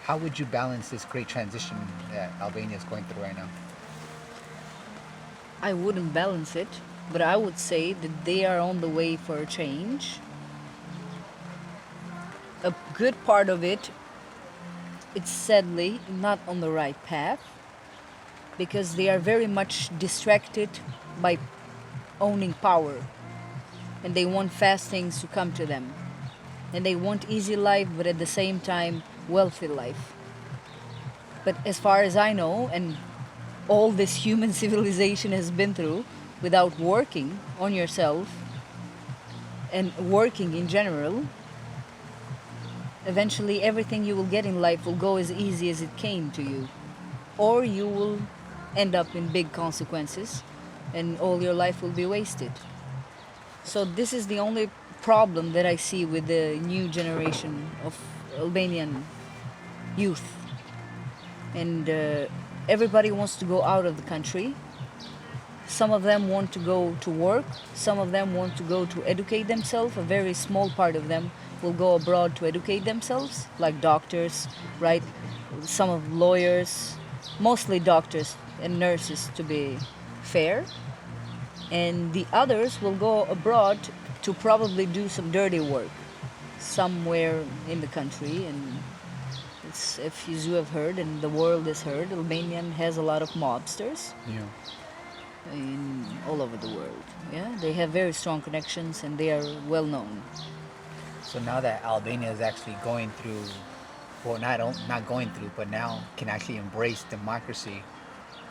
how would you balance this great transition that Albania is going through right now? I wouldn't balance it, but I would say that they are on the way for a change. A good part of it, it's sadly not on the right path because they are very much distracted by owning power and they want fast things to come to them. And they want easy life, but at the same time, wealthy life. But as far as I know, and all this human civilization has been through, without working on yourself and working in general, eventually everything you will get in life will go as easy as it came to you. Or you will end up in big consequences and all your life will be wasted. So this is the only problem that I see with the new generation of Albanian youth. And everybody wants to go out of the country. Some of them want to go to work. Some of them want to go to educate themselves. A very small part of them will go abroad to educate themselves, like doctors, right? Some of lawyers, mostly doctors and nurses, to be fair. And the others will go abroad to probably do some dirty work somewhere in the country. And it's, if you have heard, and the world has heard, Albanian has a lot of mobsters. Yeah. In all over the world. Yeah, they have very strong connections and they are well known. So now that Albania is actually going through, well, not going through, but now can actually embrace democracy,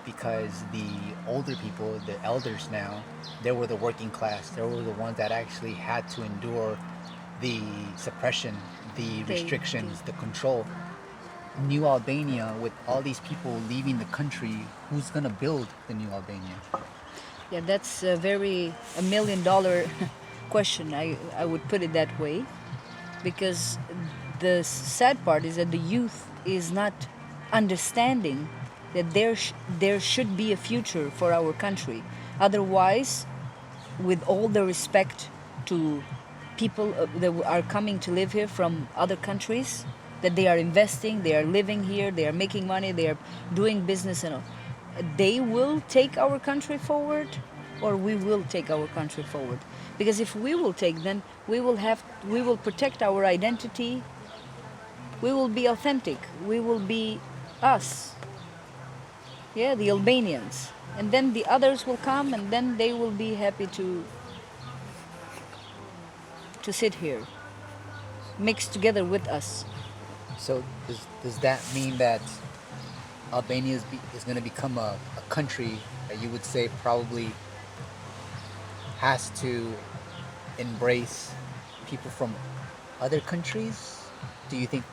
because the older people, the elders now, they were the working class. They were the ones that actually had to endure the suppression, the restrictions, the control. New Albania, with all these people leaving the country, who's gonna build the new Albania? Yeah, that's a $1 million question. I would put it that way, because the sad part is that the youth is not understanding that there should be a future for our country. Otherwise, with all the respect to people that are coming to live here from other countries, that they are investing, they are living here, they are making money, they are doing business, and all, they will take our country forward, or we will take our country forward. Because if we will take, then we will protect our identity. We will be authentic. We will be us. Yeah, the Albanians. And then the others will come, and then they will be happy to sit here, mixed together with us. So does that mean that Albania is going to become a country that you would say probably has to embrace people from other countries? Do you think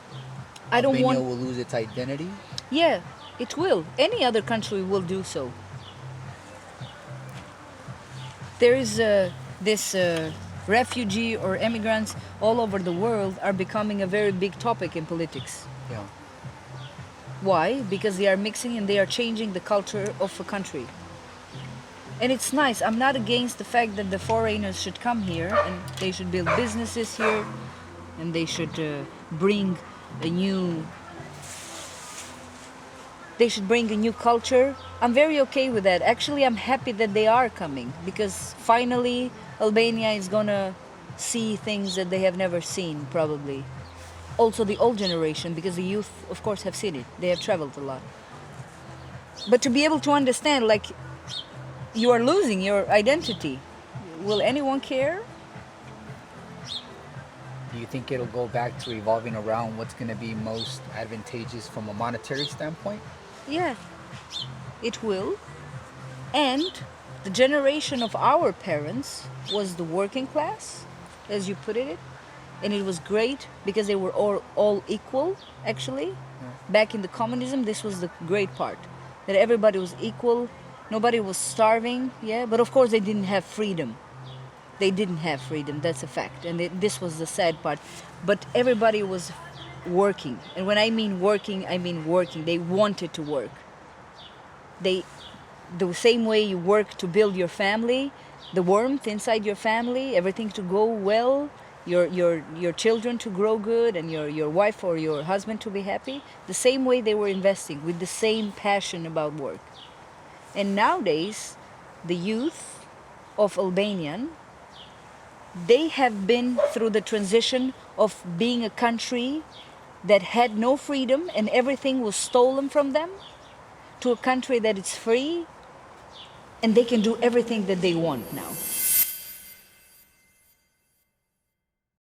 Albania will lose its identity? Yeah, it will. Any other country will do so. There is this refugee or immigrants all over the world are becoming a very big topic in politics. Yeah. Why? Because they are mixing and they are changing the culture of a country. And it's nice. I'm not against the fact that the foreigners should come here and they should build businesses here and they should bring a new culture. I'm very okay with that. Actually, I'm happy that they are coming, because finally Albania is gonna see things that they have never seen, probably. Also the old generation, because the youth, of course, have seen it. They have traveled a lot. But to be able to understand, like, you are losing your identity, will anyone care? Do you think it'll go back to revolving around what's going to be most advantageous from a monetary standpoint? Yeah, it will. And the generation of our parents was the working class, as you put it. And it was great because they were all equal, actually. Yeah. Back in the communism, this was the great part. That everybody was equal, nobody was starving, yeah. But of course they didn't have freedom. They didn't have freedom, that's a fact. And this was the sad part. But everybody was working. And when I mean working, I mean working. They wanted to work. The same way you work to build your family, the warmth inside your family, everything to go well, your children to grow good and your wife or your husband to be happy, the same way they were investing with the same passion about work. And nowadays, the youth of Albanian, they have been through the transition of being a country that had no freedom and everything was stolen from them, to a country that is free and they can do everything that they want now.